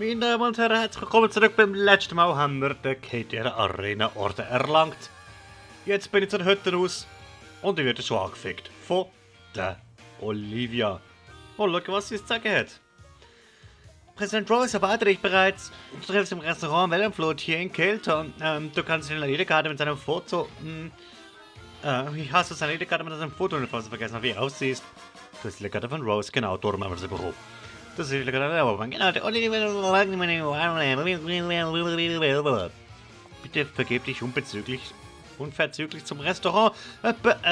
Meine Damen und Herren, herzlich willkommen zurück. Beim letzten Mal haben wir den Katie Arena Orden erlangt. Jetzt bin ich zur Hütte raus und ich werde schon angefickt von der Olivia. Oh, schau, was sie zu sagen hat. Präsident Rose erwarte dich bereits. Du triffst im Restaurant Wellenflot hier in Kelton. Du kannst in der Ledekarte mit seinem Foto... wie hast du seine Ledekarte mit seinem Foto, falls du vergessen hast, wie er aussiehst? Das ist die Ledekarte von Rose, genau, darum haben wir sie bekommen. Das ist die Ledekarte von genau, der Bitte vergeb dich unverzüglich zum Restaurant.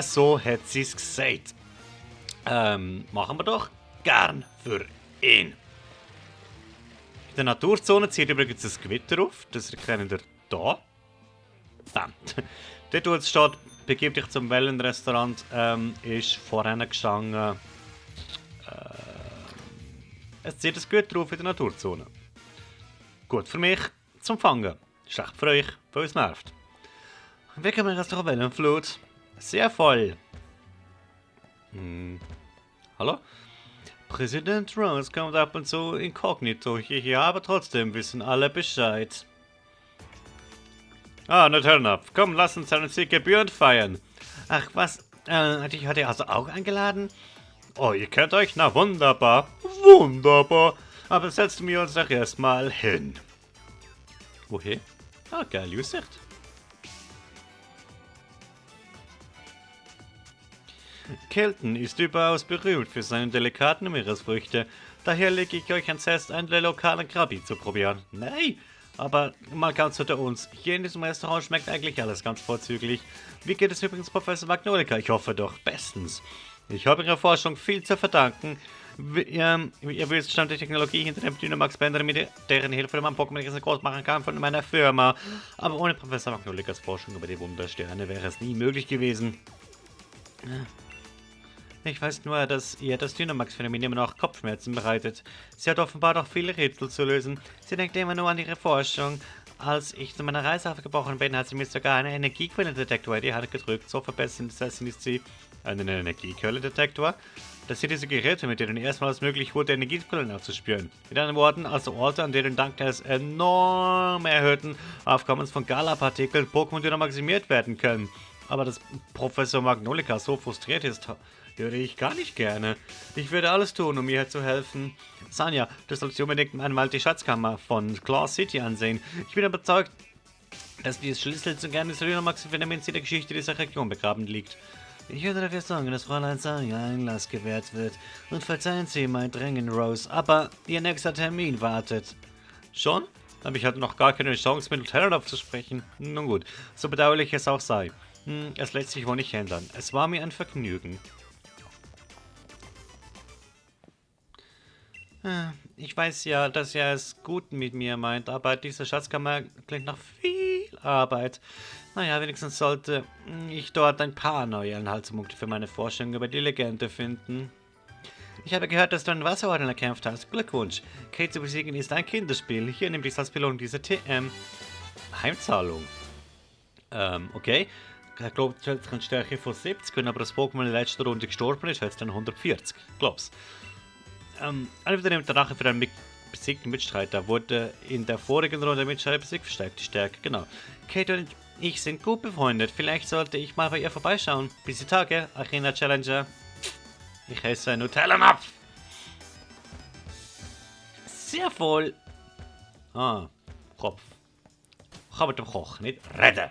So hat sie's gesagt. Machen wir doch gern für ihn. In der Naturzone zieht übrigens das Gewitter auf. Das erkennen wir da. Bam. Dort, wo es steht, begib dich zum Wellenrestaurant, ist vorhin gestanden. Es zieht das Gewitter auf in der Naturzone. Gut für mich, zum Fangen. Schlecht für euch, weil es nervt. Wie kann man Restaurant Wellenflut? Sehr voll. Hallo? Präsident Rose kommt ab und zu inkognito hierher, aber trotzdem wissen alle Bescheid. Ah, na turn up. Komm, lass uns seine Gebühren feiern. Ach, was? Dich hat er also auch eingeladen? Oh, ihr kennt euch? Na, wunderbar. Wunderbar. Aber setzen wir uns doch erstmal hin. Woher? Ah, geil, Aussicht. Kelton ist überaus berühmt für seine delikaten Meeresfrüchte. Daher lege ich euch ans Herz, einen lokalen Krabi zu probieren. Nein, aber mal ganz unter uns. Hier in diesem Restaurant schmeckt eigentlich alles ganz vorzüglich. Wie geht es übrigens Professor Magnolica? Ich hoffe doch bestens. Ich habe Ihrer Forschung viel zu verdanken. Ihr wisst schon die Technologie hinter dem Dynamax Bender, mit deren Hilfe man Pokémon groß machen kann von meiner Firma. Aber ohne Professor Magnolicas Forschung über die Wundersterne wäre es nie möglich gewesen. Ich weiß nur, dass ihr das Dynamax-Phänomen immer noch Kopfschmerzen bereitet. Sie hat offenbar noch viele Rätsel zu lösen. Sie denkt immer nur an ihre Forschung. Als ich zu meiner Reise aufgebrochen bin, hat sie mir sogar einen Energiequellendetektor in die Hand gedrückt. So verbessert ist sie einen Energiequellendetektor. Das sind diese Geräte, mit denen erstmals möglich wurde, Energiequellen aufzuspüren. Mit anderen Worten, also Orte, an denen dank des enorm erhöhten Aufkommens von Gala-Partikeln Pokémon dynamaximiert werden können. Aber dass Professor Magnolica so frustriert ist, höre ich gar nicht gerne. Ich würde alles tun, um ihr zu helfen. Sanja, du sollst unbedingt einmal die Schatzkammer von Claw City ansehen. Ich bin überzeugt, dass dieses Schlüssel zum Geheimnis der Dynamax-Phänomens in der Geschichte dieser Region begraben liegt. Ich werde dafür sorgen, dass Fräulein Sanja Einlass gewährt wird. Und verzeihen Sie mein Drängen, Rose, aber Ihr nächster Termin wartet. Schon? Aber ich hatte noch gar keine Chance, mit Lieutenant zu sprechen. Nun gut, so bedauerlich es auch sei. Es lässt sich wohl nicht ändern. Es war mir ein Vergnügen. Ich weiß ja, dass er es gut mit mir meint, aber diese Schatzkammer klingt nach viel Arbeit. Naja, wenigstens sollte ich dort ein paar neue Anhaltspunkte für meine Forschung über die Legende finden. Ich habe gehört, dass du einen Wasserorden erkämpft hast. Glückwunsch. Kate zu besiegen ist ein Kinderspiel. Hier nimm dies als Belohnung diese TM. Heimzahlung. Okay. Ich glaube, es hat eine Stärke von 70, wenn aber das Pokémon in der letzten Runde gestorben ist, hat es dann 140. Glaub's. Einer der Drache für einen besiegten Mitstreiter wurde in der vorigen Runde mit besiegt, verstärkt die Stärke, genau. Kate und ich sind gut befreundet, vielleicht sollte ich mal bei ihr vorbeischauen. Bis die Tage, Arena Challenger. Ich esse Nutella-Napf. Sehr voll. Ah, Kopf. Ich kann mit dem Koch nicht reden.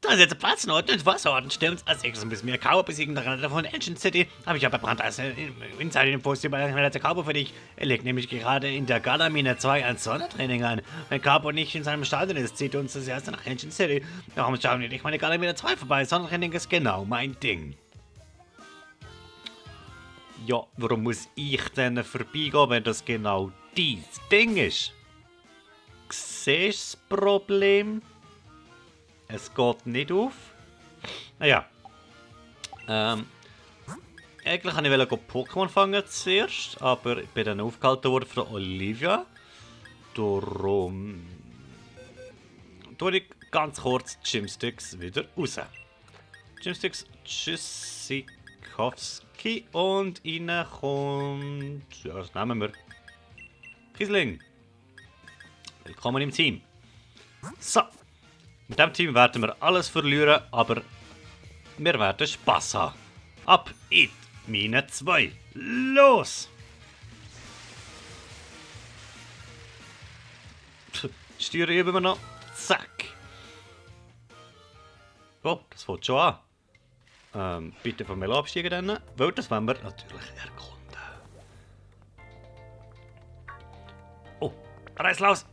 Da ist jetzt ein Platz in Ordnung und Wasserorden, stimmt's? Als nächstes müssen wir Cowboy besiegen, daran von Ancient City. Aber ich habe verbrannt als Insider-Infos über den letzten Cowboy für dich. Er legt nämlich gerade in der Galamine 2 ein Sondertraining an. Wenn Cowboy nicht in seinem Stadion ist, zieht uns das erste nach Ancient City. Warum schauen wir nicht meine Galamine 2 vorbei? Sondertraining ist genau mein Ding. Ja, warum muss ich denn vorbeigehen, wenn das genau dein Ding ist? Siehst du das Problem? Es geht nicht auf. Naja. Eigentlich wollte ich Pokémon fangen zuerst, aber ich bin dann aufgehalten worden von Olivia. Darum tue ich ganz kurz die Gymsticks wieder raus. Gymsticks Tschüssikowski und rein kommt. Ja, das nehmen wir. Kiesling. Willkommen im Team. So. Mit diesem Team werden wir alles verlieren, aber wir werden Spass haben. Ab in Mine 2. Los! Steuern üben wir noch. Zack. Oh, das fängt schon an. Bitte von mir absteigen dann, weil das wollen wir natürlich erkunden. Oh, Reislaus!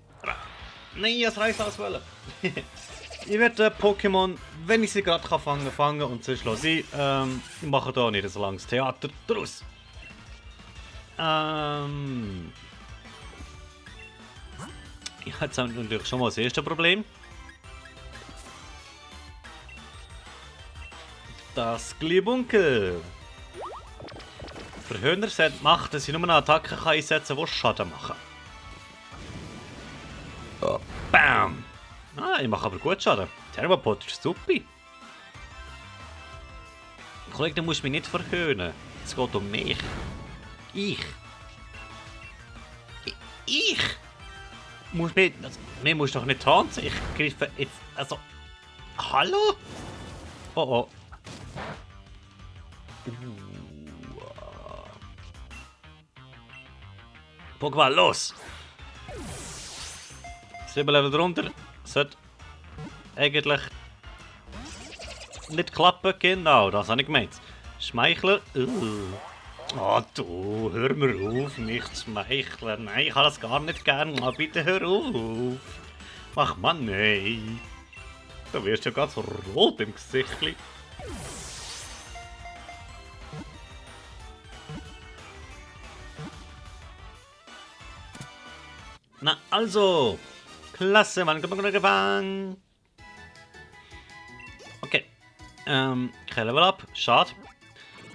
Nein, das Reislaus wollen. Ich werde Pokémon, wenn ich sie gerade fangen und sonst lasse ich mache da nicht so langes Theater draus. Ich habe jetzt natürlich schon mal das erste Problem. Das Glibunkel. Für Hühner macht, dass ich nur eine Attacke einsetzen kann, die Schaden machen. Oh. Bam! Ah, ich mache aber gut Schaden. Thermopod ist super. Kollege, du musst mich nicht verhöhnen. Es geht um mich. Ich. Muss mich. Also, mir muss doch nicht tanzen. Ich greife jetzt. Also. Hallo? Oh oh. Pokémon, los! 7 Level drunter. Sollte eigentlich nicht klappen. Genau, das habe ich gemeint. Schmeichler. Oh, du, hör mir auf, mich zu schmeicheln. Nein, ich habe das gar nicht gern. Oh, bitte hör auf. Ach Mann, nein. Du wirst ja ganz rot im Gesicht. Na also, klasse, wann kommt man gefangen? Okay, kein Level Up, schade.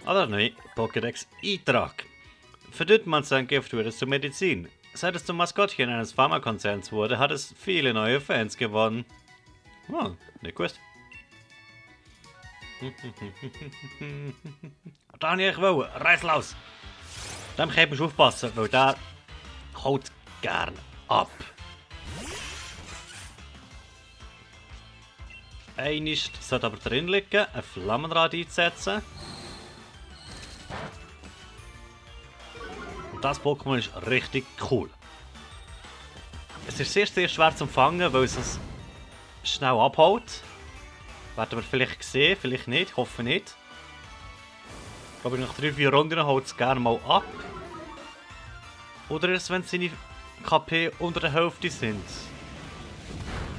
Oder nein, Pokédex Eintrag. Verdünnt man sein Gift wurde zur Medizin. Seit es zum Maskottchen eines Pharmakonzerns wurde, hat es viele neue Fans gewonnen. Oh, nicht gewusst. Daniel, ich will, Reislaus! Dem musst du aufpassen, weil der haut gern ab. Einmal sollte aber drin liegen, ein Flammenrad einzusetzen. Und das Pokémon ist richtig cool. Es ist sehr schwer zu fangen, weil es schnell abhaut. Werden wir vielleicht sehen, vielleicht nicht, hoffe nicht. Ich glaube, nach 3-4 Runden haut es gerne mal ab. Oder erst wenn seine KP unter der Hälfte sind.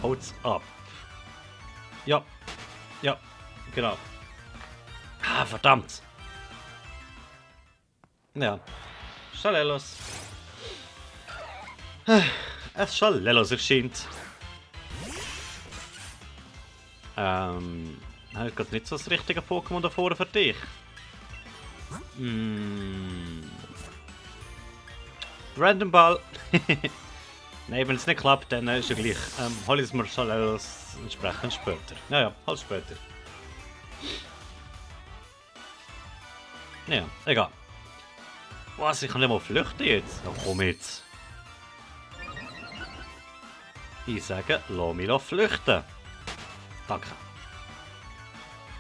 Haut es ab. Ja, genau. Ah, verdammt. Ja. Schalellos. Es Schalellos erscheint. Habe ich gerade nicht so das richtige Pokémon da vorne für dich. Random Ball. Nein, wenn es nicht klappt, dann ist es gleich. Hol ich es mir Schalellos entsprechend später. Naja, halt später. Ja, egal. Was, ich kann nicht mal flüchten jetzt? Oh, komm jetzt. Ich sage, lass mich flüchten. Danke.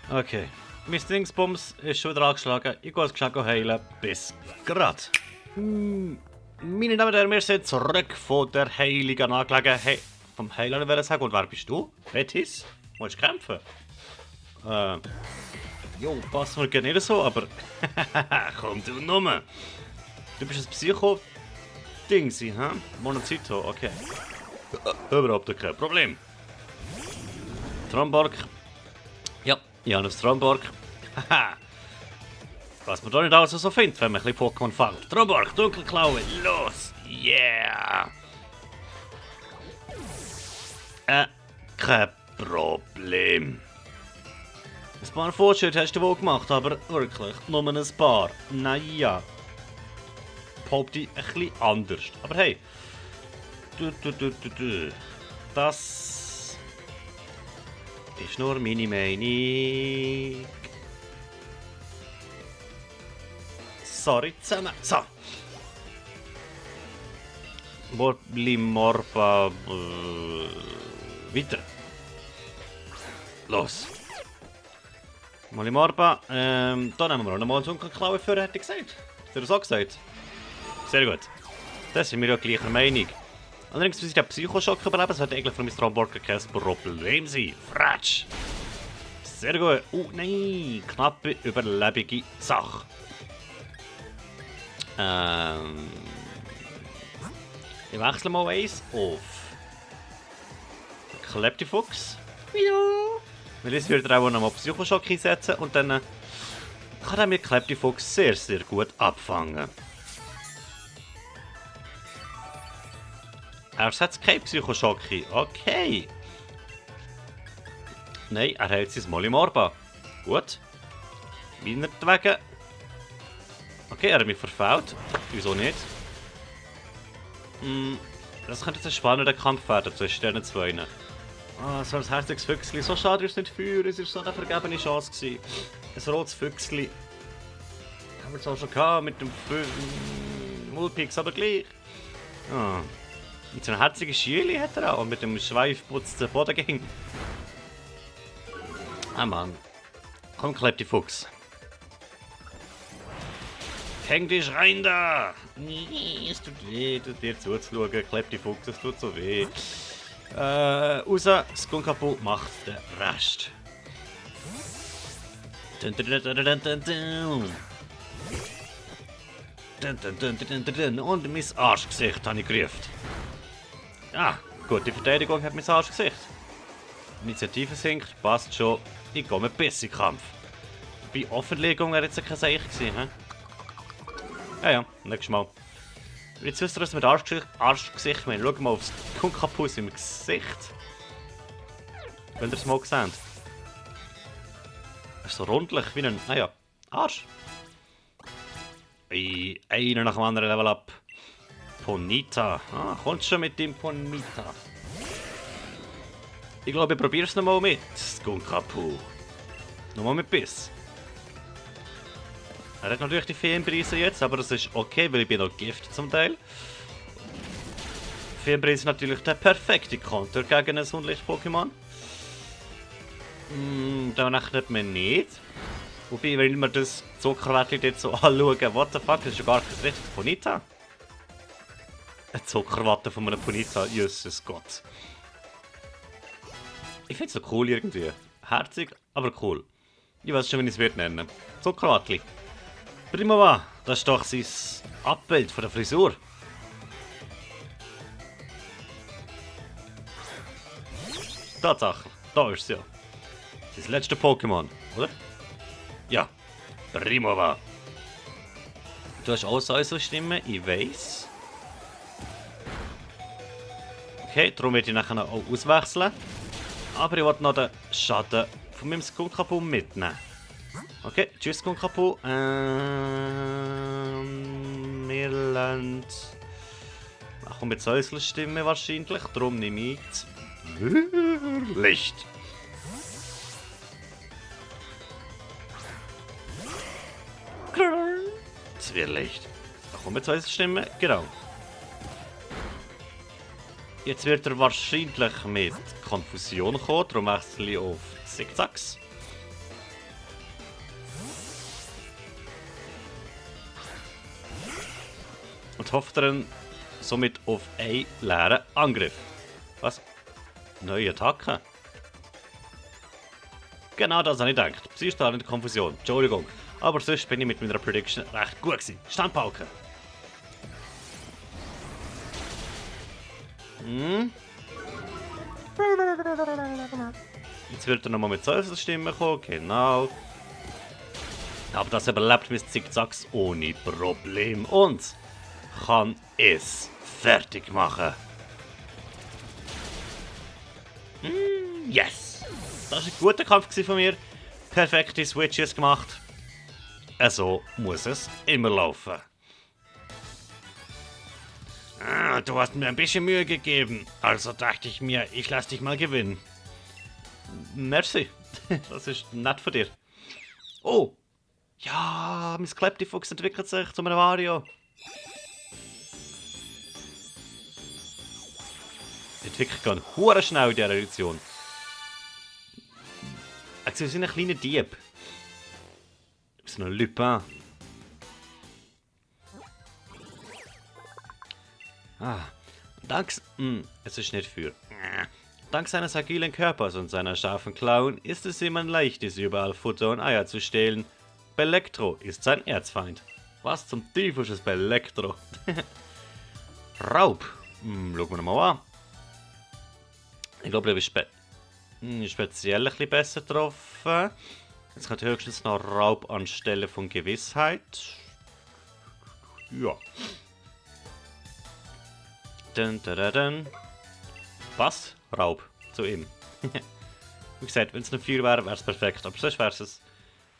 Okay. Mein Dingsbums ist schon wieder angeschlagen. Ich gehe es gescheit heilen. Bis grad. Meine Damen und Herren, wir sind zurück von der heiligen Angelegenheit. Vom Heiler würde ich sagen. Und wer bist du? Betis? Willst du kämpfen? Jo, passt mir gar nicht so, aber... Komm du Nummer. Du bist ein Psycho-Dingsi, hä? Monozito, okay. Überhaupt kein Problem. Tromborg. Ja, ich habe ein Tromborg. Haha. Was man da nicht alles so findet, wenn man ein bisschen Pokémon fängt. Tromborg, Dunkelklaue, los! Yeah! Kein Problem. Ein paar Fortschritte hast du wohl gemacht, aber wirklich, nur ein paar. Naja. Behaupte ich ein bisschen anders. Aber hey. Das ist nur meine Meinung. Sorry zusammen. So. Molimorpa. Weiter. Los. Molimorpa. Da nehmen wir auch nochmal so eine Klaue für, hätte ich gesagt. Hast du das auch gesagt? Sehr gut. Das sind wir ja gleicher Meinung. Allerdings muss ich den Psychoschock überleben, das wird eigentlich von Mr. Hamburger kein Problem sein. Fratsch! Sehr gut. Nein! Knappe, überlebige Sache. Ich wechsle mal eins auf Kleptifuchs. Ja. Weil jetzt würde er auch nochmal Psychoschock einsetzen und dann kann er mit Kleptifuchs sehr, sehr gut abfangen. Er setzt keinen Psychoschock ein. Okay. Nein, er hält sein Molimorba. Gut. Meinetwegen. Okay, er hat mich verfehlt. Wieso nicht? Das könnte jetzt ein spannender Kampf werden zwischen diesen zwei. Ah, so ein herziges Füchsli. So schade, dass es nicht für. Es war so eine vergebene Chance gewesen. Ein rotes Füchsli. Haben wir es auch schon gehabt mit dem Mulpix, aber gleich. Ah. Mit so einem herzigen Schüli hat er auch. Und mit dem Schweifputz zu Boden ging. Ah Mann. Komm, Kleptifuchs. Häng dich rein da! Es tut weh, dir zuzuschauen, Kleptifuchs, es tut so weh. Raus, Skunkapu macht den Rest. Und mein Arschgesicht habe ich gerufen. Ja, gute Verteidigung hat mein Arschgesicht. Initiative sinkt, passt schon. Ich gehe mit Bissi-Kampf. Bei Offenlegung wäre jetzt kein Seich gewesen, hä? Ja, nächstes Mal. Jetzt wisst ihr, was mit Arschgesicht meint. Schaut mal aufs Kunkapus im Gesicht. Wenn ihr es mal seht. Er ist so rundlich wie ein, Arsch. Einer nach dem anderen Level up. Ponita. Ah, kommt schon mit dem Ponita. Ich glaube, ich probiere es nochmal mit Skunkapu. Nochmal mit Biss. Er hat natürlich die Feenpreise jetzt, aber das ist okay, weil ich bin noch Gift zum Teil. Feenpreis ist natürlich der perfekte Konter gegen ein Sonnenlicht-Pokémon. Da rechnet man nicht. Wobei, wenn wir das Zuckerwättchen jetzt so anschauen, what the fuck, das ist ja gar kein richtiges Ponita. Eine Zuckerwatte von einem Ponita, Jesus Gott. Ich finde es so cool irgendwie. Herzig, aber cool. Ich weiß schon, wie ich es wird nennen. Zuckerwattli. Primava, das ist doch sein Abbild von der Frisur. Tatsache, da ist es ja. Das letzte Pokémon, oder? Ja, Primava. Du hast auch so Stimmen, ich weiss. Okay, darum werde ich nachher auch auswechseln. Aber ich wollte noch den Schaden von meinem Skunkapu mitnehmen. Okay, tschüss Skunkapu. Wir lernen... Ach, mit Säuselstimme wahrscheinlich. Darum nehme ich das Licht. Zwirrlicht. Ach, mit Säuselstimme, genau. Jetzt wird er wahrscheinlich mit Konfusion kommen, darum wechsle ich auf Zickzacks. Und hofft dann somit auf einen leeren Angriff. Was? Neue Attacke? Genau das habe ich gedacht. Psychstrahl in der Konfusion. Entschuldigung. Aber sonst bin ich mit meiner Prediction recht gut gewesen. Standpauke. Jetzt wird er nochmal mit Säuselstimme kommen, genau. Aber das überlebt mein Zickzacks ohne Problem und kann es fertig machen. Yes! Das war ein guter Kampf von mir. Perfekte Switches gemacht. So muss es immer laufen. Ah, du hast mir ein bisschen Mühe gegeben. Also dachte ich mir, ich lass dich mal gewinnen. Merci. Das ist nett von dir. Oh! Ja, mein Kleptifuchs entwickelt sich zu einem Wario. Entwickelt gehen hure schnell in dieser Edition. Sie sind ein kleiner Dieb. So ein Lupin. Es ist nicht für. Dank seines agilen Körpers und seiner scharfen Klauen ist es ihm ein leichtes, überall Futter und Eier zu stehlen. Belektro ist sein Erzfeind. Was zum Teufel ist Belektro? Raub. Schauen wir mal an. Ich glaube, ich bin speziell ein bisschen besser getroffen. Jetzt kommt höchstens noch Raub anstelle von Gewissheit. Ja. Dun. Was? Raub. Zu ihm. Wie gesagt, wenn es eine 4 wäre, wäre es perfekt. Aber sonst wäre es.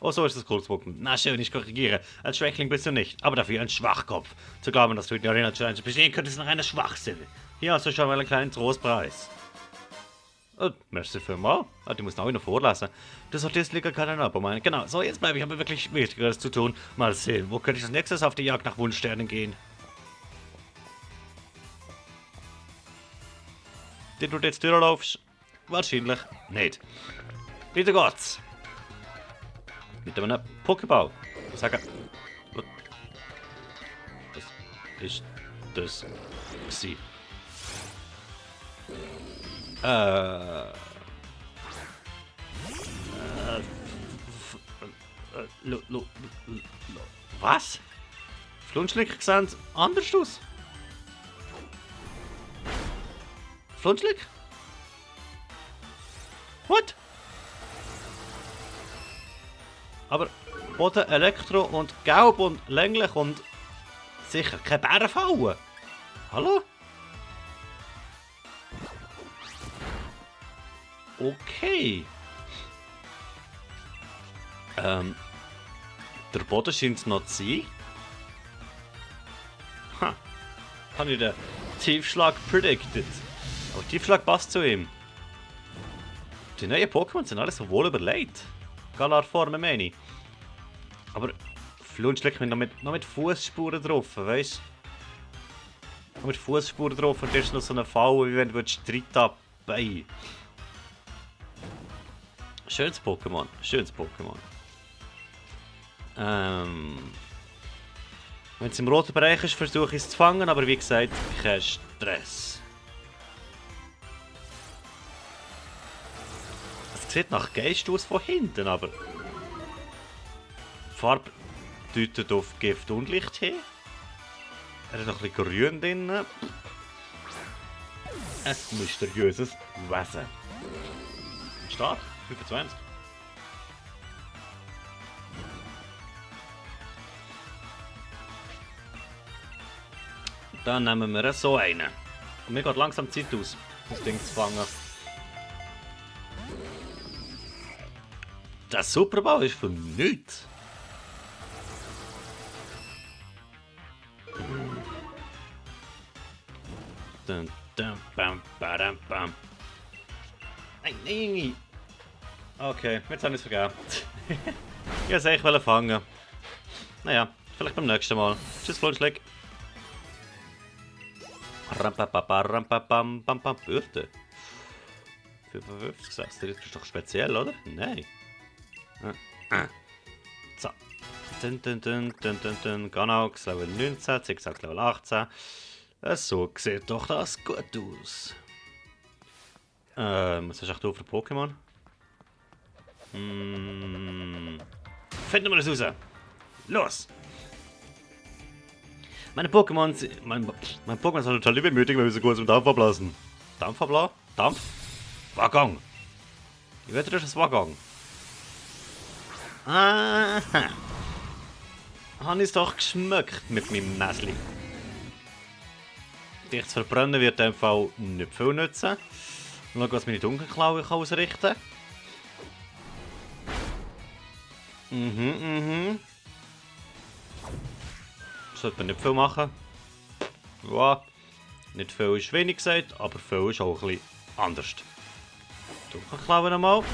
Oh, so ist es cool zu gucken. Na schön, ich korrigiere. Ein Schwächling bist du nicht, aber dafür ein Schwachkopf. Zu glauben, dass du in der Arena Challenge bestehen könntest, ist noch eine Schwachsinn. Hier hast du schon mal einen kleinen Trostpreis. Merci vielmals. Die muss noch vorlesen. Du solltest lieber keinen Abo meinen. Genau, so jetzt bleibe ich aber wirklich Wichtigeres zu tun. Mal sehen, wo könnte ich als nächstes auf die Jagd nach Wunschsternen gehen? Den du jetzt durchlaufst? Wahrscheinlich nicht. Weiter geht's. Mit einem Pokéball. Ich sage. Was ist das? Gsi. Was? Flunschlik sehen anders aus. Flunschlik? What? Aber Boden, Elektro und Gelb und länglich und sicher keine Bärenfalle. Hallo? Okay. Der Boden scheint es noch zu sein. Ha. Habe ich den Tiefschlag predicted. Aber Tiefschlag passt zu ihm. Die neuen Pokémon sind alles so wohl überlegt. Galar-Formen meine ich. Aber Flunschlik noch mit Fußspuren drauf, weißt du? Noch mit Fußspuren drauf und das ist noch so eine Falle, wie wenn du Streit abbein. Schönes Pokémon, schönes Pokémon. Wenn es im roten Bereich ist, versuche ich es zu fangen, aber wie gesagt, kein Stress. Es sieht nach Geist aus von hinten, aber die Farbe deutet auf Gift und Licht hin. Er hat noch ein bisschen grün drin. Ein mysteriöses Wesen. Stark, 25. Dann nehmen wir so einen. Und mir geht langsam Zeit aus, das Ding zu fangen. Der Superball ist für nichts. Dun, dun, bam, badam, bam. Nein. Okay, jetzt habe ich es vergessen. Ich wollte es fangen. Naja, vielleicht beim nächsten Mal. Tschüss, Flunschlik. Rampapapam, Bürte. 55, 6, das ist doch speziell, oder? Nein. So. Ganaux Level 19, Zigzag Level 18. So sieht doch das gut aus. Was hast du für Pokémon? Finden wir das raus. Los! Meine Pokémon sind total übermütig, wenn wir so kurz im Dampf ablassen. Dampf ablassen? Dampf? Waggon! Ich wette, das ist Waggon. Aha! Habe ich es doch geschmeckt mit meinem Näsli. Dich zu verbrennen wird in dem Fall nicht viel nützen. Mal schauen, was meine Dunkelklaue ausrichten kann. Sollte man nicht viel machen. Ja, nicht viel ist wenig gesagt, aber viel ist auch ein bisschen anders. Dunkelklaue nochmal.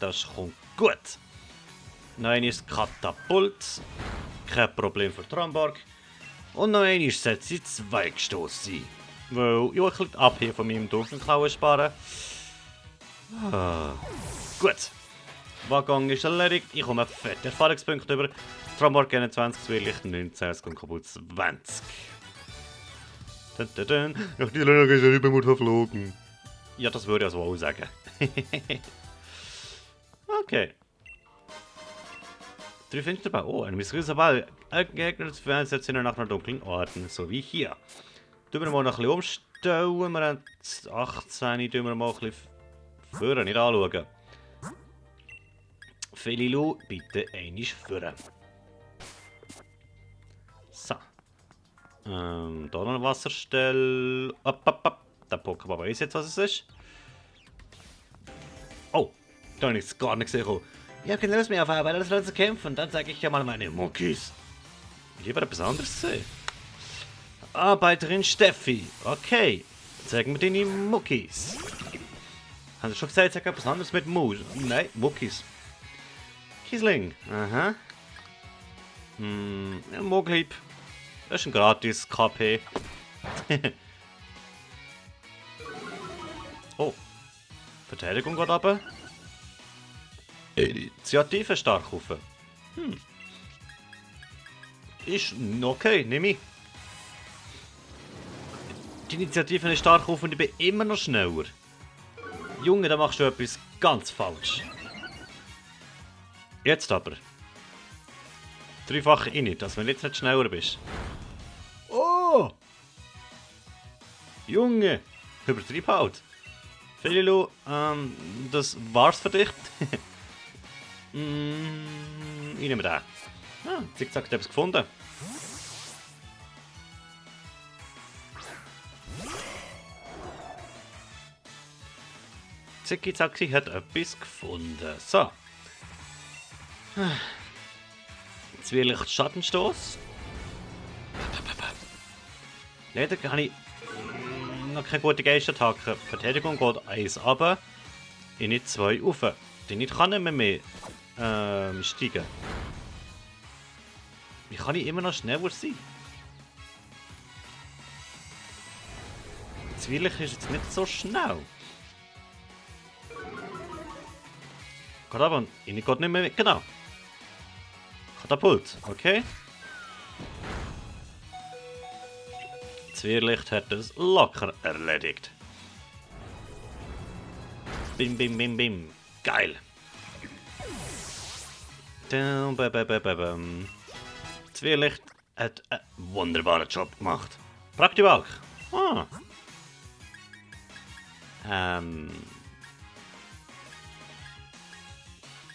Das kommt gut. Noch ein ist Katapult. Kein Problem für Tramborg. Und noch ein ist Setze 2 gestoßen. Weil ich will ein bisschen AP von meinem Dunkelklauen sparen. Ah. Gut. Waggon ist erledigt. Ich komme fette Erfahrungspunkte über. Tramborg 21, Zwirlicht 19, es kommt kaputt 20. Dun, dun, dun. Ach, die Lena ist ja nicht mehr verflogen. Ja, das würde ich also auch sagen. Okay. 3 Fensterbau. Oh, ein mysteriöser Ball. Ein Gegner zu versetzen nach einer dunklen Orten, so wie hier. Tun wir mal noch ein bisschen umstellen. Wir haben 18, tun wir mal ein bisschen führen, nicht anschauen. Felilu, bitte einmal führen. So. Da noch eine Wasserstelle. Der Pokémon weiß jetzt, was es ist. Oh, da habe ich es gar nicht gesehen. Ich habe keine Lust mehr auf Arbeit, alles zu kämpfen. Dann zeige ich ja mal meine Muckis. Lieber etwas anderes sehen. Arbeiterin Steffi. Okay, zeig mir deine Muckis. Haben Sie schon gesagt, sag etwas anderes mit Mus? Nein, Muckis. Kiesling. Aha. Ja, Moglieb. Das ist ein gratis KP. Oh. Verteidigung geht runter. Initiative stark auf. Ist okay, nehme ich. Die Initiative ist stark auf und ich bin immer noch schneller. Junge, da machst du etwas ganz falsch. Jetzt aber. Dreifache Init, dass wenn du jetzt nicht schneller bist. Oh! Junge, übertreib halt. Felilu, das war's für dich. Ich nehme den. Ah, Zickzack hat etwas gefunden. Zicki-Zacki hat etwas gefunden. So. Zwirlicht Schattenstoß. Leider habe ich noch keine gute Geistattacke. Verteidigung geht 1 runter, in nicht 2 rauf. Denn ich kann nicht mehr steigen. Wie kann ich immer noch schneller sein? Zwirlicht ist jetzt nicht so schnell. Geht aber und ich geht nicht mehr weg. Genau. Katapult, okay. Zwirlicht hat es locker erledigt. Bim, bim, bim, bim. Geil. Zwirlicht hat einen wunderbaren Job gemacht. Praktibalk. Ah.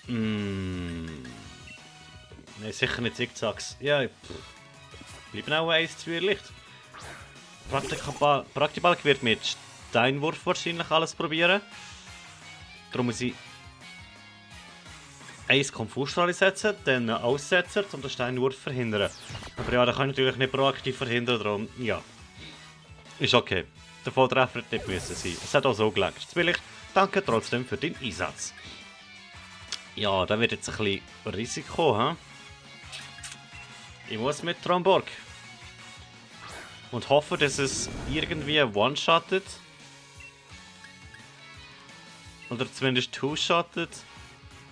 Nein, sicher nicht Zickzacks. Ja, bleiben auch 1 Zwirlicht. Praktibalk wird mit Steinwurf wahrscheinlich alles probieren. Darum muss ich 1 Konfusstrahle setzen, dann einen Aussetzer, um den Steinwurf zu verhindern. Aber ja, da kann ich natürlich nicht proaktiv verhindern, darum ja. Ist okay. Der Volltreffer hätte nicht müssen sein. Es hat auch so gelangt. Zwirlicht, danke trotzdem für deinen Einsatz. Ja, da wird jetzt ein bisschen Risiko, hm? Ich muss mit Tramborg. Und hoffe, dass es irgendwie one-shottet. Oder zumindest two-shottet.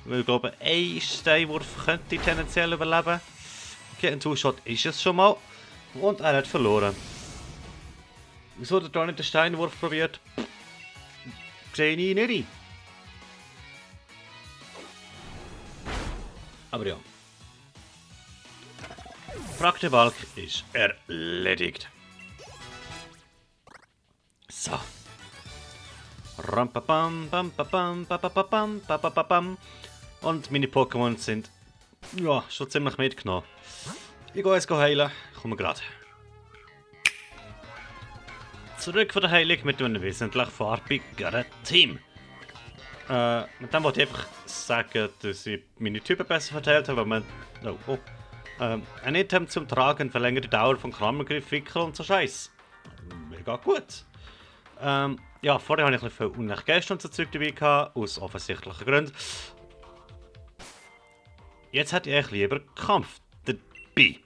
Weil ich glaube, ein Steinwurf könnte tendenziell überleben. Okay, ein Two-Shot ist es schon mal. Und er hat verloren. Wieso hat er da nicht den Steinwurf probiert? Sehe ich nicht. Aber ja. Praktibalk ist erledigt. So. Und meine Pokémon sind ja schon ziemlich mitgenommen. Ich gehe jetzt heilen. Komme gerade. Zurück von der Heilung mit einem wesentlich farbigeren Team. Mit dem wollte ich einfach sagen, dass ich meine Typen besser verteilt habe, weil man. Ein Item zum Tragen verlängert die Dauer von Klammergriff, Wickel und so Scheiß. Mega gut. Ja, vorher hatte ich ein bisschen unnötig Gäste und so Zeug dabei gehabt, aus offensichtlichen Gründen. Jetzt hätte ich lieber Kampf dabei.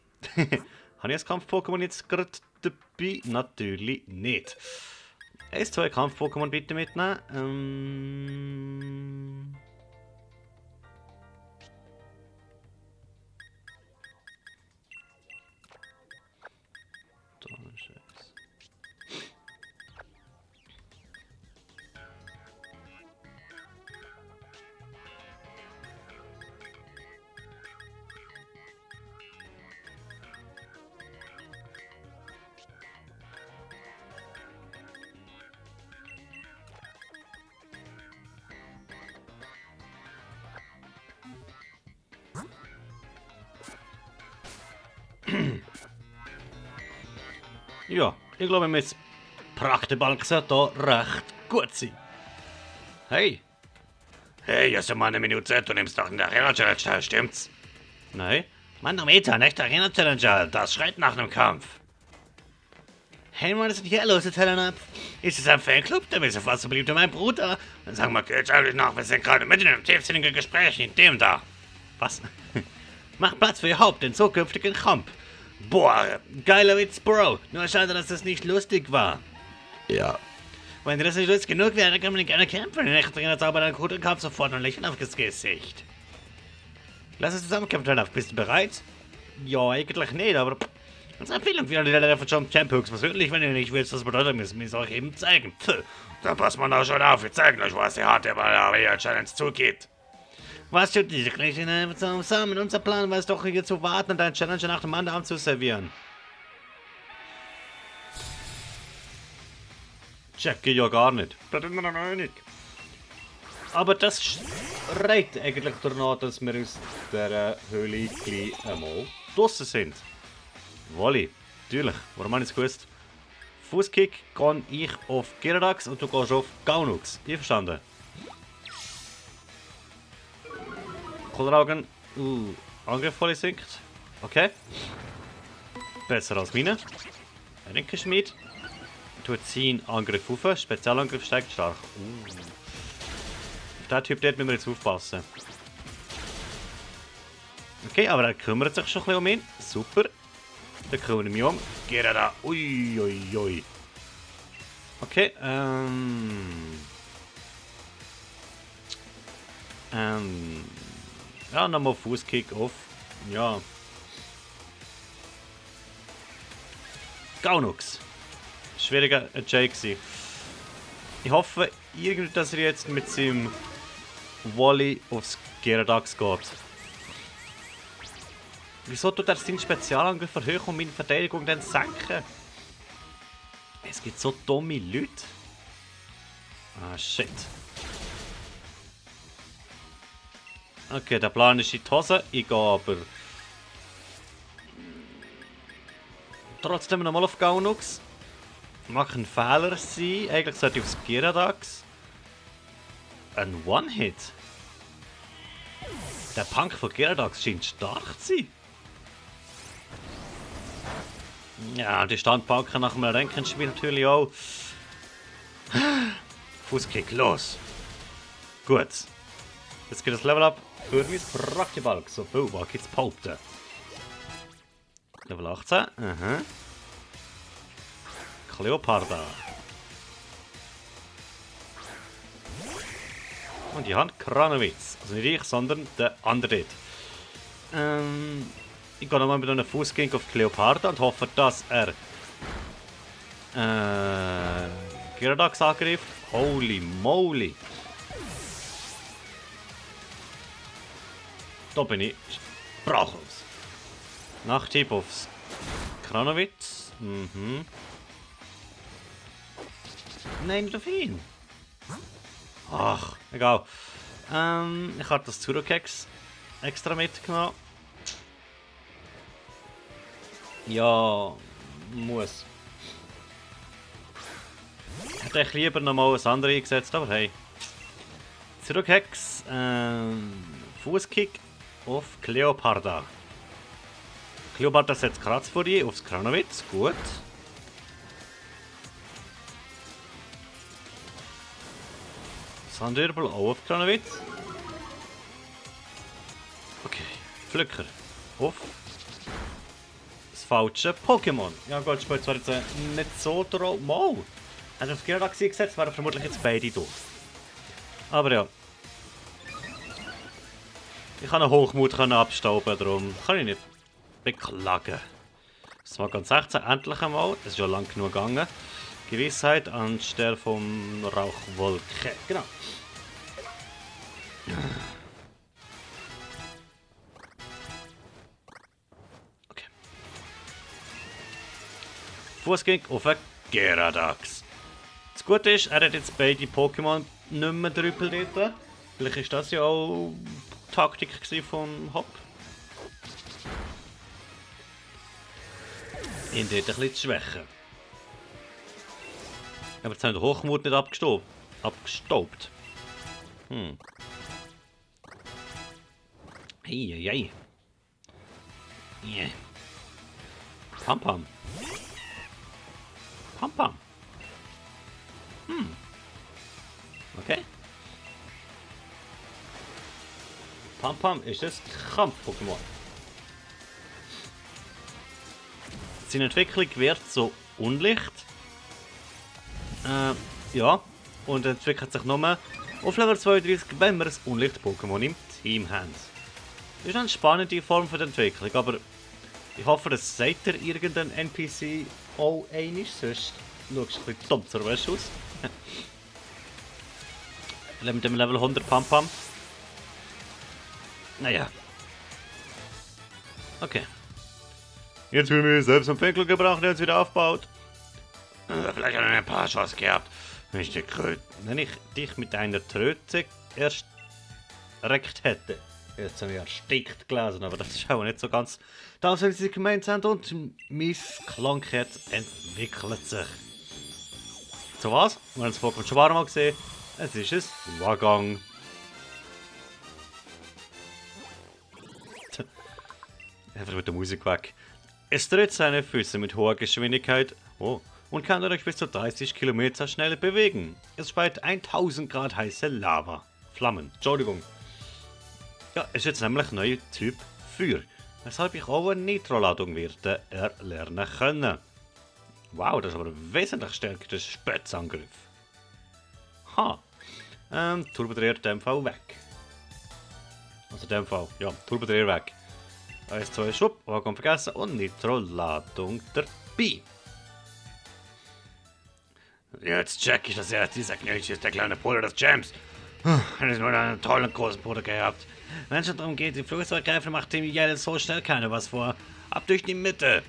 Habe ich das Kampf-Pokémon jetzt gerade dabei? Ruby natürlich nicht. Eins, zwei Kampf-Pokémon bitte mitnehmen. Da ist es. Ja, ich glaube, mein Praktebalk sollte hier recht gut sein. Hey! Hey, hast du mal eine Minute Zeit? Du nimmst doch in der Arena-Challenge teil, stimmt's? Nein? Manometer, nicht Arena-Challenger. Das schreit nach einem Kampf. Hey, was ist denn hier los, Telenab? Ist es ein Fanclub? Der ist fast so beliebt wie mein Bruder. Dann sag mal, geht's eigentlich noch? Wir sind gerade mitten in einem tiefsinnigen Gespräch in dem da. Was? Mach Platz für ihr Haupt, den zukünftigen Kampf. Boah, Geiler Witz, Bro. Nur schade, dass das nicht lustig war. ja. Wenn dir das nicht lustig genug wäre, dann kann man nicht gerne kämpfen. In echter Trainer zaubert einen guten Kampf sofort und ein Lächeln aufs Gesicht. Lass uns zusammenkämpfen, Telenab. Bist du bereit? Ja, eigentlich nicht, aber... Unsere Empfehlung für alle von Jump Champions persönlich, wenn ihr nicht willst, das bedeutet, müssen wir es euch eben zeigen. Pff. Da passt man auch schon auf. Wir zeigen euch, was die harte Arena-Challenge zugeht. Was tut diese Kleine zusammen? Unser Plan war es doch, hier zu warten und einen Challenger nach dem anderen zu servieren. Checke ja gar nicht. Bin mir noch einig. Aber das schreit eigentlich danach, dass wir aus der Höhle gleich einmal draussen sind. Wolli, natürlich. Warum habe ich es gewusst? Fußkick kann ich auf Gyarados und du gehst auf Gaunux. Einverstanden? Kohlraugen. Angriff voll sinkt. Okay. Besser als meine. Rinkenschmied. Tut seinen Angriff auf. Spezialangriff steigt stark. Auf den Typ dort müssen wir jetzt aufpassen. Okay, aber er kümmert sich schon ein bisschen um ihn. Super. Dann kümmere ich mich um. Geht er da? Ui. Okay, ja, nochmal Fußkick auf. Ja. Gaunux. Schwieriger Jay gewesen. Ich hoffe irgendwie, dass er jetzt mit seinem Volley aufs Gyarados geht. Wieso tut er seinen Spezialangriff erhöhen und meine Verteidigung dann senken? Es gibt so dumme Leute. Ah, shit. Okay, der Plan ist in die Hose. Ich gehe aber trotzdem nochmal auf Gaunux. Mache einen Fehler sein. Eigentlich sollte ich aufs Gyarados. Ein One-Hit. Der Punk von Gyarados scheint stark zu sein. Ja, die Standpanken nach dem Rankenspiel natürlich auch. Fußkick, los. Gut. Jetzt geht das Level up für mein Praktibalk. So viel mag ich jetzt behaupten. Level 18. Aha. Kleoparda. Und die Hand Kranowitz. Also nicht ich, sondern der andere dort. Ich gehe nochmal mit einem Fußkick auf Kleoparda und hoffe, dass er Gyarados angreift. Holy moly! Da bin ich sprachlos. Nachtipp aufs Kranowitz. Mhm. Nein, nicht auf ihn. Ach, egal. Ich habe das Zurokex extra mitgenommen. Ja, muss. Hätte ich lieber nochmal ein anderes eingesetzt, aber hey. Zurokex, Fußkick auf Kleoparda. Kleoparda setzt Kratz vor dir aufs Kranowitz, gut. Sandwirbel auch auf Kranowitz. Okay, Pflücker auf. Das falschen Pokémon. Ja gut, das spielt zwar jetzt nicht so drauf. Mal! Hat er auf Giraxie gesetzt, wären vermutlich jetzt beide durch. Aber ja. Ich kann einen Hochmut abstauben, darum kann ich nicht beklagen. Smagon 16, endlich einmal. Es ist ja lang genug gegangen. Gewissheit anstelle vom Rauchwolke. Genau. Okay. Fußgäng auf einen Gyarados. Das Gute ist, er hat jetzt beide Pokémon nicht mehr drüber dort. Vielleicht ist das ja auch Taktik vom Hop. Ihn dort ein bisschen zu schwächen. Aber jetzt haben wir den Hochmut nicht abgestaubt. Eieiei. Yeah. Pam Pam. Pam Pam. Okay. Pam Pam ist das Kampf-Pokémon. Seine Entwicklung wird so unlicht. Ja. Und entwickelt sich nur auf Level 32, wenn wir ein Unlicht-Pokémon im Team haben. Das ist eine spannende Form der Entwicklung, aber ich hoffe, das sagt ihr irgendein NPC auch einmal, sonst schaust du ein bisschen dumm zur Wäsche aus. Mit dem Level 100 Pam Pam. Naja. Okay. Jetzt haben wir selbst am Winkel gebracht und jetzt wieder aufgebaut. Vielleicht hat er ein paar Chance gehabt. Wenn ich dich mit einer Tröte erst erreckt hätte. Jetzt haben wir erstickt gelesen, aber das ist auch nicht so ganz das, was sie gemeint haben. Und mein Klangkett entwickelt sich. So was? Wir haben es vorhin schon mal gesehen. Es ist ein Wagang. Einfach mit der Musik weg. Es dreht seine Füße mit hoher Geschwindigkeit und kann dadurch bis zu 30 km schnell bewegen. Es speit 1000 Grad heiße Lava. Flammen, Entschuldigung. Ja, es ist jetzt nämlich ein neuer Typ Feuer, weshalb ich auch eine Nitro-Ladung werde erlernen können. Wow, das ist aber ein wesentlich stärkerer Spätzangriff. Turbodreher Dämpfer weg. Also Dämpfer, ja, Turbodreher weg. 1, 2, Schwupp, Wagon vergessen und Nitro-Ladung dabei. Jetzt check ich, dass dieser Knöchel ist der kleine Bruder des Champs. Er ist nur einen tollen großen Bruder gehabt. Wenn es darum geht, die Flugzeuggreifen macht dem Jell so schnell keiner was vor. Ab durch die Mitte.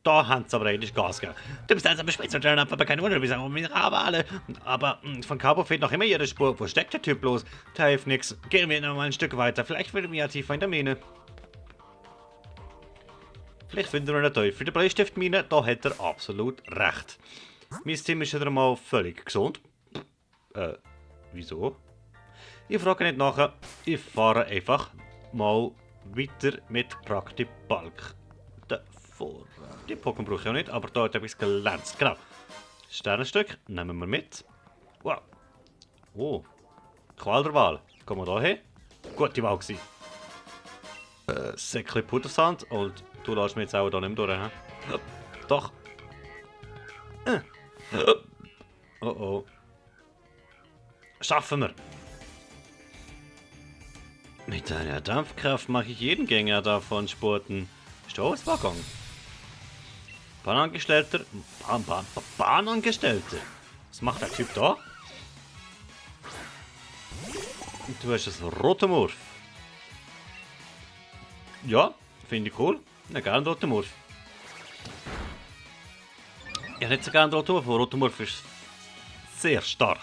Da haben sie aber richtig Gas gegeben. Du bist also bespitzt, aber keine Wunder, du bist auch Mineralwale. Aber von Cabo fehlt noch immer jede Spur. Wo steckt der Typ bloß? Da hilft nix. Gehen wir noch mal ein Stück weiter. Vielleicht finden wir ja tiefer in der Mine. Vielleicht finden wir einen Teufel. Der Bleistiftmine, da hat er absolut recht. Mein Team ist wieder mal völlig gesund. Wieso? Ich frage nicht nachher. Ich fahre einfach mal weiter mit Praktibalk. Davor. Die Pokémon brauche ich auch nicht, aber da hat etwas gelernt. Genau. Sternenstück nehmen wir mit. Wow. Oh. Qual der Wahl. Kommen wir da hin? Gute Wahl gewesen. Säckchen Pudersand und du lässt mich jetzt auch da nicht mehr durch. He? Doch. Oh oh. Schaffen wir. Mit einer Dampfkraft mache ich jeden Gänger davon sporten. Ist da was Waggon? Bahnangestellter. Bahnangestellter. Was macht der Typ da? Du hast das Rotomorph. Ja, finde ich cool. Na, gerne Rotomorph. Ich hätte nicht so gerne Rotomorph, aber Rotomorph ist sehr stark.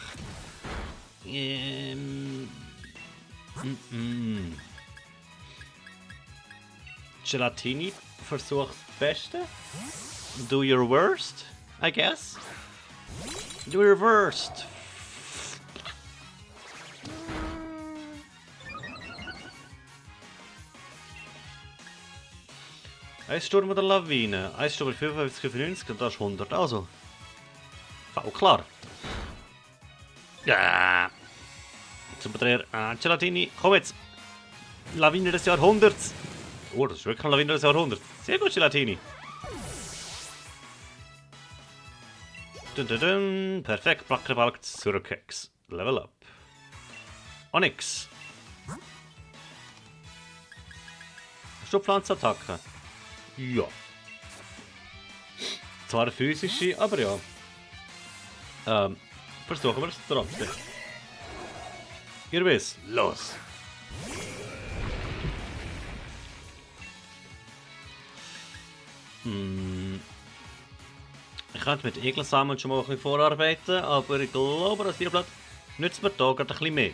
Gelatini versucht das Beste. Do your worst, I guess. Do your worst. Eissturm oder Lawine? Eissturm 55 auf 90 und das ist 100. Also. V klar. Ja. Zum Dreher. Gelatini, komm jetzt. Lawine des Jahrhunderts. Oh, das ist wirklich ein Lawine des Jahrhunderts. Sehr gut, Gelatini. Dun, dun, dun. Perfekt, Plackerbalg zurückhex. Level up. Onyx. Hast du Pflanzenattacke? Ja. Zwar eine physische, aber ja. Versuchen wir es trotzdem. Ihr wisst, los! Ich könnte mit Egelsamen schon mal ein bisschen vorarbeiten, aber ich glaube, das Tierblatt nützt mir da gerade ein bisschen mehr.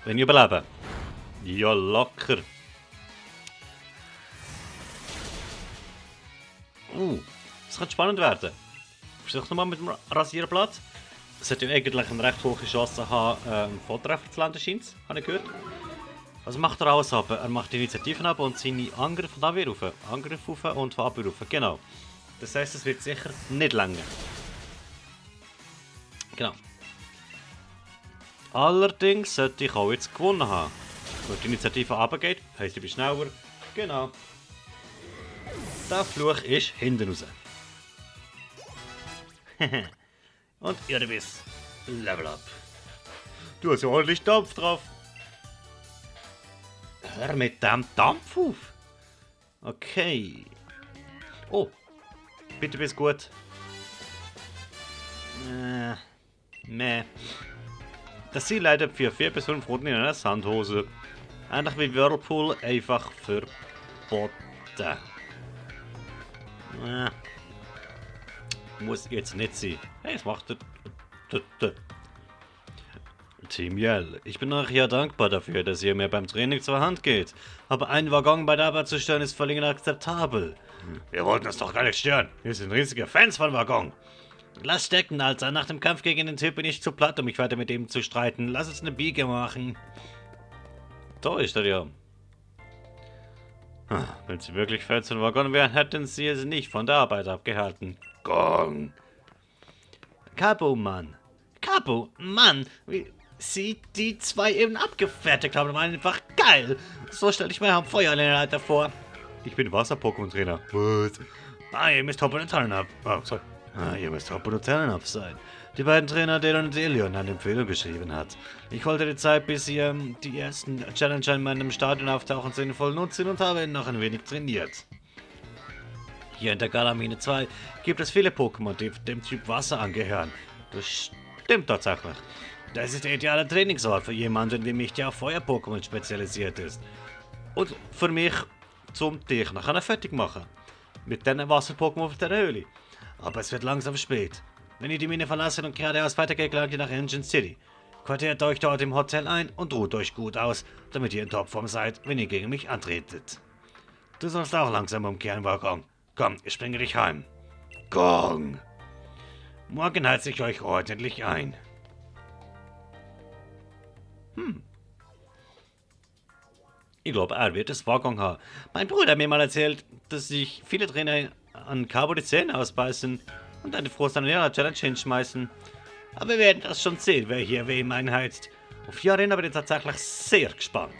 Wenn ich überlebe. Ja, locker. Das könnte spannend werden. Versuch nochmal mit dem Rasierblatt. Es sollte ja eigentlich eine recht hohe Chance haben, einen Volltreffer zu landen, scheint es, habe ich gehört. Was macht er alles ab? Er macht die Initiativen ab und seine Angriffe von Abwehr rauf. Angriff rauf und von Abwehr rauf. Genau. Das heisst, es wird sicher nicht länger. Genau. Allerdings sollte ich auch jetzt gewonnen haben. Wenn die Initiative runtergeht, heisst, ich bin schneller. Genau. Der Fluch ist hinten raus. Und ihr wisst, Level up. Du hast ja ordentlich Dampf drauf. Hör mit dem Dampf auf. Okay. Oh. Bitte bist gut. Meh. Das sind leider für 4 bis 5 Runden in einer Sandhose. Ähnlich wie Whirlpool, einfach verboten. Muss jetzt nicht sein. Hey, es macht Team Yell, ich bin euch ja dankbar dafür, dass ihr mir beim Training zur Hand geht. Aber einen Waggon bei der Arbeit zu stören ist völlig inakzeptabel. Wir wollten uns doch gar nicht stören. Wir sind riesige Fans von Waggon. Lass stecken, Alter. Nach dem Kampf gegen den Typ bin ich zu platt, um mich weiter mit ihm zu streiten. Lass uns eine Biege machen. Da ist er ja. Wenn sie wirklich Fans von Waggon wären, hätten sie es nicht von der Arbeit abgehalten. Gong. Cabo, Mann. Cabo, Mann. Wie sie die zwei eben abgefertigt haben, war einfach geil. So stelle ich mir am Feuerleiter vor. Ich bin Wasser-Pokémon-Trainer. Was? Ihr müsst Hop und Talon Oh, sorry. Ihr müsst Hop und Talon sein. Die beiden Trainer, Delon und Elion, an Empfehlung geschrieben hat. Ich wollte die Zeit, bis die ersten Challenger in meinem Stadion auftauchen, sinnvoll nutzen und habe noch ein wenig trainiert. Hier in der Galamine 2 gibt es viele Pokémon, die dem Typ Wasser angehören. Das stimmt tatsächlich. Das ist der ideale Trainingsort für jemanden wie mich, der auf Feuer-Pokémon spezialisiert ist. Und für mich, zum dich nachher fertig machen. Mit diesen Wasser-Pokémon auf der Höhle. Aber es wird langsam spät. Wenn ihr die Mine verlassen und geradeaus weitergeht, gelangt ihr nach Engine City. Quartiert euch dort im Hotel ein und ruht euch gut aus, damit ihr in Topform seid, wenn ihr gegen mich antretet. Du sollst auch langsam umkehren, Waggon. Komm, ich bringe dich heim. Gong! Morgen heize ich euch ordentlich ein. Ich glaube, er wird das Waggon haben. Mein Bruder hat mir mal erzählt, dass sich viele Trainer an Cabo die Zähne ausbeißen und eine Frost an ihrer Challenge hinschmeißen. Aber wir werden das schon sehen, wer hier wem einheizt. Auf die Arena bin ich tatsächlich sehr gespannt.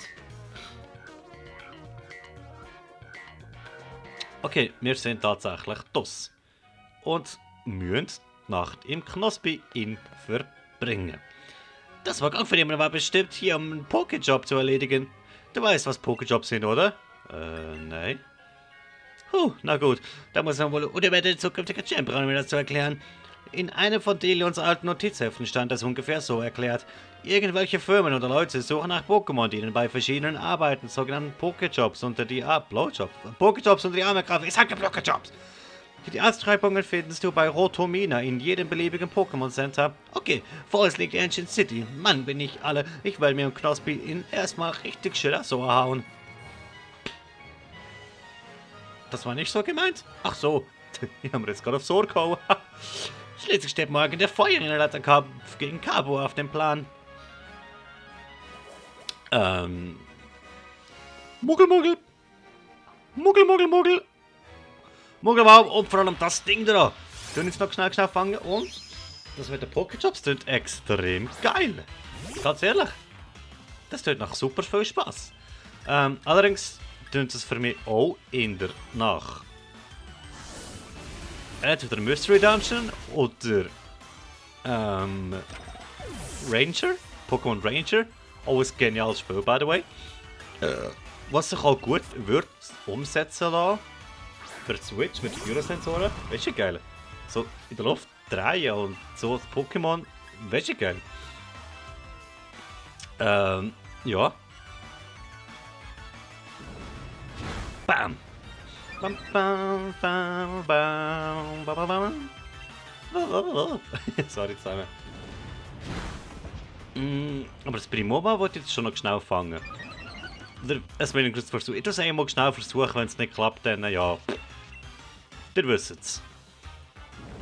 Okay, wir sind tatsächlich das. Und müssen die Nacht im Knospi Inn verbringen. Das Waggon von jemandem war bestimmt hier, um einen Pokéjob zu erledigen. Du weißt, was Pokéjobs sind, oder? Nein. Na gut, da muss man wohl oder der zukünftige Champion mir das zu erklären. In einem von Delions alten Notizheften stand das ungefähr so erklärt. Irgendwelche Firmen oder Leute suchen nach Pokémon, die ihnen bei verschiedenen Arbeiten, sogenannten Pokéjobs unter die Pokéjobs unter die Arme greifen. Ich sage Pokéjobs! Die Ausschreibungen findest du bei Rotomina in jedem beliebigen Pokémon Center. Okay, vor uns liegt Ancient City. Mann, bin ich alle. Ich will mir im Knospi in erstmal richtig schön so hauen. Das war nicht so gemeint? Ach so, ich habe mir jetzt gerade aufs Ohr gehauen. Schließlich steht morgen der Feuerleiterkampf gegen Cabo auf dem Plan. Muggel. Muggelbaum und vor allem das Ding da. Tun jetzt noch schnell fangen und das mit den Pokéjobs tut extrem geil. Ganz ehrlich. Das tut nach super viel Spaß. Allerdings, tönt es für mich auch in der Nacht. Entweder Mystery Dungeon oder Ranger, Pokémon Ranger. Auch ein geniales Spiel, by the way. Was sich auch gut wird umsetzen lassen für die Switch mit Gyrosensoren. Weißt du, geil. So in der Luft drehen und so das Pokémon. Weißt du, geil. Ja. Bam! Bam, bam, bam, bam, bam, bam, bam. Sorry zusammen. Aber das Primoba wollte ich jetzt schon noch schnell fangen. Es will ich versuchen. Ich tue es einmal schnell versuchen, wenn es nicht klappt, dann ja. Ihr wisst es.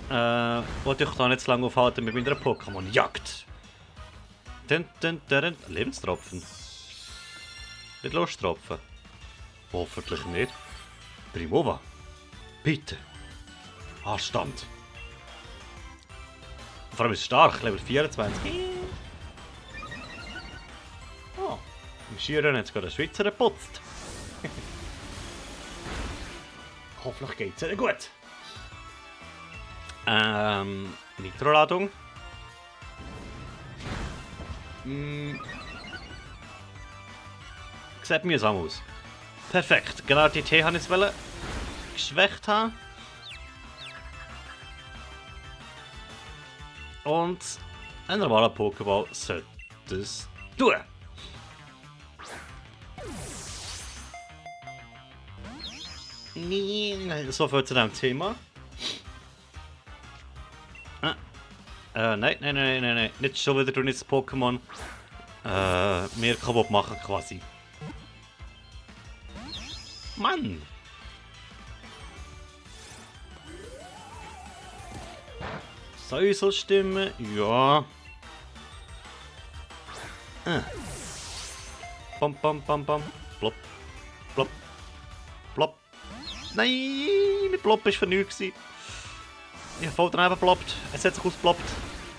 Wollte ich da nicht zu lange aufhalten mit meiner Pokémon-Jagd. Lebenstropfen. Nicht Lusttropfen. Hoffentlich nicht. Primova. Bitte. Anstand. Vor allem ist es stark, Level 24. Oh, im Skirennen hat es gerade einen Schweizer geputzt. Hoffentlich geht es ihnen gut. Nitroladung. Sieht mühsam aus. Perfekt, genau die T habe ich geschwächt haben. Und ein normaler Pokéball sollte es tun. So viel zu diesem Thema. Nein. Nicht schon wieder durch das Pokémon mehr kaputt machen quasi. Mann! Soll so stimmen? Ja. Bam, bam, bam, bam. Plop. Plop. Plop. Nein! Mit Plop war für nichts. Ich habe voll daneben geploppt. Es hat sich ausgeploppt.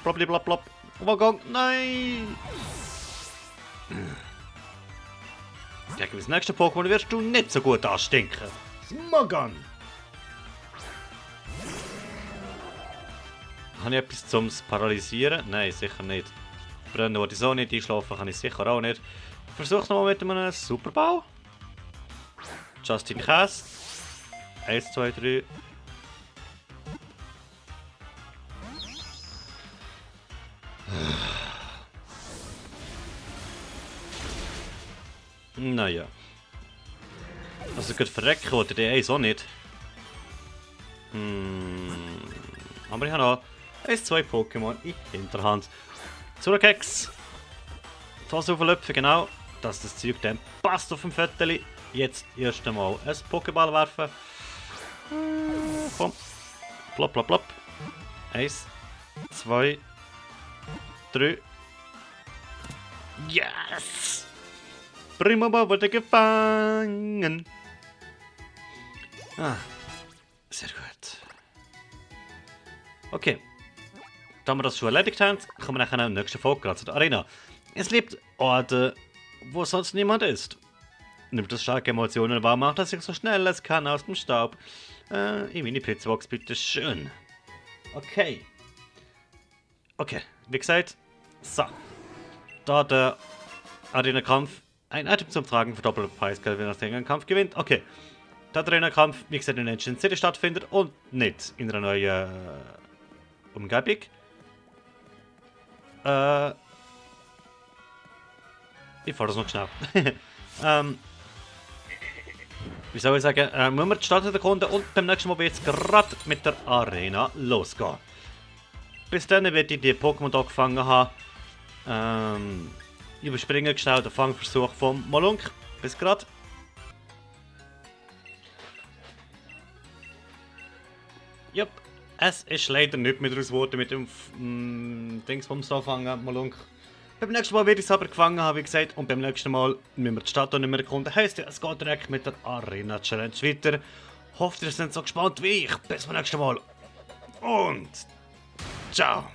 Ploppi, plop, plop. Oh mein Gott, nein! Gegen das nächste Pokémon wirst du nicht so gut anstinken. Smogon! Habe ich etwas zum Paralysieren? Nein, sicher nicht. Brennen wollte ich so nicht, einschlafen kann ich sicher auch nicht. Versuch's nochmal mit einem Superbau. Justin Käse. 1, 2, 3. Naja. Also gut verrecken oder die Eis auch nicht. Aber ich habe noch 1, 2 Pokémon in Hinterhand. Zurakex. Fass auf den Löpfen, genau. Dass das Zeug dann passt auf dem Fötterli. Jetzt erst einmal ein Pokéball werfen. Komm. Plop, plop, plop. 1, 2, 3. Yes! Primova wurde gefangen. Sehr gut. Okay. Da wir das schon erledigt haben, kommen wir nachher in der nächsten Folge zu der Arena. Es lebt Orte, wo sonst niemand ist. Nimmt das starke Emotionen wahr, macht das sich so schnell es kann aus dem Staub. In meine Blitzbox, bitte schön. Okay. Okay, wie gesagt, so. Da der Arena-Kampf ein Item zum Tragen verdoppelt Preisgeld, wenn das Ding einen Kampf gewinnt. Okay. Da der Arena-Kampf, wie gesagt, in Ancient City stattfindet und nicht in einer neuen Umgebung. Ich fahre das noch schnell. Wie soll ich sagen, müssen wir die Stadt erkunden und beim nächsten Mal wird es gerade mit der Arena losgehen. Bis dann werde ich die Pokémon da gefangen haben. Überspringen schnell den Fangversuch vom Molunk. Bis gerade. Jupp, es ist leider nicht mehr daraus geworden mit dem Dingsbums da fangen, Molunk. Beim nächsten Mal werde ich es aber gefangen haben, wie gesagt, und beim nächsten Mal müssen wir die Stadt auch nicht mehr erkunden. Heisst ja, es geht direkt mit der Arena Challenge weiter. Hofft ihr seid so gespannt wie ich. Bis zum nächsten Mal. Und ciao.